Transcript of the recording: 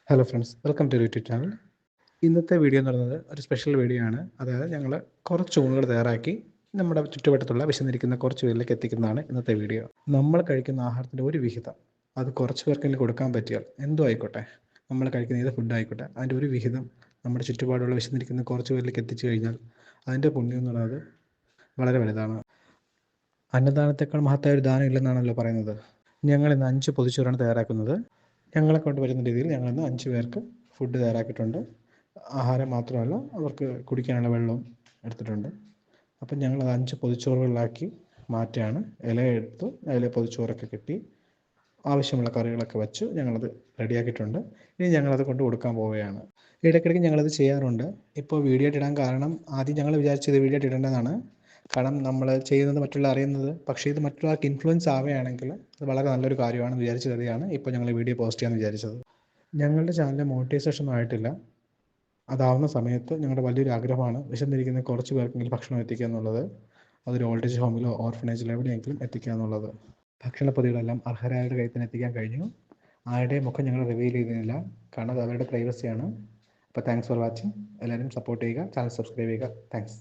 Hello friends, welcome to YouTube channel. ഇന്നത്തെ video എന്ന് പറയുന്നത് ഒരു സ്പെഷ്യൽ വീഡിയോ ആണ്. അതായത് ഞങ്ങൾ കുറച്ച് ഊണുകൾ തയ്യാറാക്കി നമ്മുടെ ചുറ്റുവട്ടത്തുള്ള വിശന്നിരിക്കുന്ന കുറച്ച് പേരിലേക്ക് എത്തിക്കുന്നതാണ് ഇന്നത്തെ വീഡിയോ. നമ്മൾ കഴിക്കുന്ന ആഹാരത്തിൻ്റെ ഒരു വിഹിതം അത് കുറച്ച് പേർക്കെങ്കിലും കൊടുക്കാൻ പറ്റിയാൽ എന്തോ ആയിക്കോട്ടെ, നമ്മൾ കഴിക്കുന്ന ഏത് ഫുഡ് ആയിക്കോട്ടെ, അതിൻ്റെ ഒരു വിഹിതം നമ്മുടെ ചുറ്റുപാടുള്ള വിശന്നിരിക്കുന്ന കുറച്ച് പേരിലേക്ക് എത്തിച്ചു കഴിഞ്ഞാൽ അതിൻ്റെ പുണ്യം എന്ന് പറയുന്നത് വളരെ വലുതാണ്. അന്നദാനത്തെക്കാൾ മഹത്തായ ഒരു ദാനം ഇല്ലെന്നാണല്ലോ പറയുന്നത്. ഞങ്ങൾ ഇന്ന് 5 പൊതിച്ചോറാണ് തയ്യാറാക്കുന്നത്. ഞങ്ങളെ കൊണ്ട് വരുന്ന രീതിയിൽ ഞങ്ങളിന്ന് 5 പേർക്ക് ഫുഡ് തയ്യാറാക്കിയിട്ടുണ്ട്. ആഹാരം മാത്രമല്ല, അവർക്ക് കുടിക്കാനുള്ള വെള്ളവും എടുത്തിട്ടുണ്ട്. അപ്പം ഞങ്ങളത് 5 പൊതിച്ചോറുകളിലാക്കി മാറ്റുകയാണ്. ഇലയെടുത്ത് അതിൽ പൊതിച്ചോറൊക്കെ കെട്ടി ആവശ്യമുള്ള കറികളൊക്കെ വെച്ച് ഞങ്ങളത് റെഡിയാക്കിയിട്ടുണ്ട്. ഇനി ഞങ്ങളത് കൊണ്ട് കൊടുക്കാൻ പോവുകയാണ്. ഇടയ്ക്കിടയ്ക്ക് ഞങ്ങളത് ചെയ്യാറുണ്ട്. ഇപ്പോൾ വീഡിയോ ഇടാൻ കാരണം, ആദ്യം ഞങ്ങൾ വിചാരിച്ചത് വീഡിയോ ഇടേണ്ടതാണ്. കാരണം നമ്മൾ ചെയ്യുന്നത് മറ്റുള്ള അറിയുന്നത്, പക്ഷേ ഇത് മറ്റുള്ളവർക്ക് ഇൻഫ്ലുവൻസ് ആവുകയാണെങ്കിൽ അത് വളരെ നല്ലൊരു കാര്യമാണെന്ന് വിചാരിച്ചു കരുതിയാണ് ഇപ്പോൾ ഞങ്ങൾ വീഡിയോ പോസ്റ്റ് ചെയ്യാമെന്ന് വിചാരിച്ചത്. ഞങ്ങളുടെ ചാനൽ മോണിറ്റൈസേഷൻ ഒന്നും ആയിട്ടില്ല. അതാവുന്ന സമയത്ത് ഞങ്ങളുടെ വലിയൊരു ആഗ്രഹമാണ് വിശന്നിരിക്കുന്ന കുറച്ച് പേർക്കെങ്കിലും ഭക്ഷണം എത്തിക്കുക എന്നുള്ളത്. അതൊരു ഓൾഡ് ഏജ് ഹോമിലോ ഓർഫനേജിലോ എവിടെയെങ്കിലും എത്തിക്കുക എന്നുള്ളത്. ഭക്ഷണപ്പൊതികളെല്ലാം അർഹരായവരുടെ കയ്യിൽ തന്നെ എത്തിക്കാൻ കഴിഞ്ഞു. ആരുടെയും മുഖം ഞങ്ങൾ റിവീൽ ചെയ്യുന്നില്ല, കാരണം അത് അവരുടെ പ്രൈവസിയാണ്. അപ്പോൾ താങ്ക്സ് ഫോർ വാച്ചിങ്. എല്ലാവരും സപ്പോർട്ട് ചെയ്യുക, ചാനൽ സബ്സ്ക്രൈബ് ചെയ്യുക. താങ്ക്സ്.